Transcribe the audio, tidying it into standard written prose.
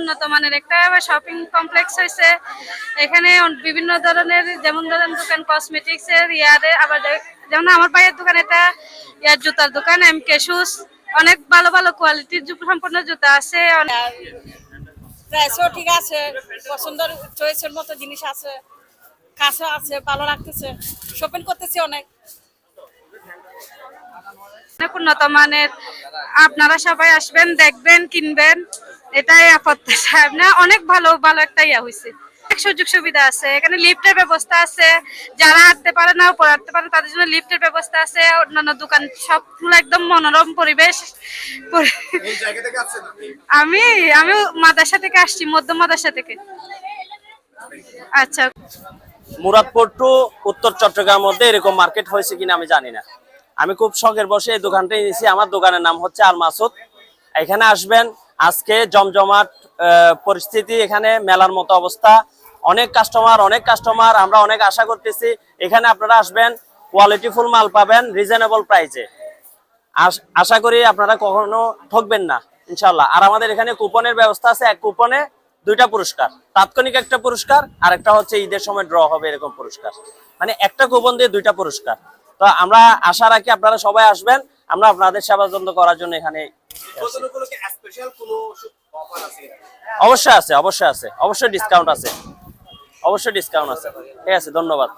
উন্নত মানের একটা শপিং কমপ্লেক্স হয়েছে। এখানে বিভিন্ন ধরনের যেমন ধরেন দোকান কসমেটিক্স এর ইয়ারে, আবার যেমন আমার ভাইয়ের দোকান, এটা ইয়ার জুতার দোকান MK শুজ। অনেক ভালো ভালো কোয়ালিটির সম্পূর্ণ জুতা আছে। প্রাইসও ঠিক আছে, পছন্দের চয়েসের মতো জিনিস আছে, কাছে আছে, ভালো লাগতেছে, শপিং করতেছি অনেক। অনেক উন্নত মানের, আপনারা সবাই আসবেন, দেখবেন, কিনবেন, এটাই প্রত্যাশা। না, অনেক ভালো ভালো একটা ইয়া হয়েছে। সুযোগ সুবিধা আছে, এখানে লিফটের ব্যবস্থা আছে, যারা হাঁটতে পারে না উপরে হাঁটতে পারে তাদের জন্য লিফটের ব্যবস্থা আছে। অন্যান্য দোকান সবগুলো একদম মনোরম পরিবেশ। আমি আমি মাদ্রাসা থেকে আসছি, মধ্য মাদ্রাসা থেকে। আচ্ছা, মুরাদপুর টু উত্তর চট্টগ্রামের মধ্যে এরকম মার্কেট হয়েছে কিনা আমি জানি না। আমি খুব শখের বসে এই দোকানটাই নিয়েছি। আমার দোকানের নাম হচ্ছে আল মাসুদ। এখানে আসবেন, আজকে জমজমাট পরিস্থিতি, এখানে মেলার মতো অবস্থা, অনেক কাস্টমার, আমরা অনেক আশা করতেছি। এখানে আপনারা আসবেন, কোয়ালিটিফুল মাল পাবেন রিজনেবল প্রাইসে। আশা করি আপনারা কখনো ঠকবেন না ইনশাল্লাহ। আর আমাদের এখানে কুপনের ব্যবস্থা আছে, এক কুপনে 2টা পুরস্কার, তাৎক্ষণিক একটা পুরস্কার, আর একটা হচ্ছে ঈদের সময় ড্র হবে এরকম পুরস্কার। মানে একটা কুপন দিয়ে 2টা পুরস্কার। তো আমরা আশা রাখি আপনারা সবাই আসবেন, আমরা আপনাদের সেবা যত্ন করার জন্য এখানে। অবশ্যই আছে, অবশ্যই ডিসকাউন্ট আছে, ঠিক আছে, ধন্যবাদ।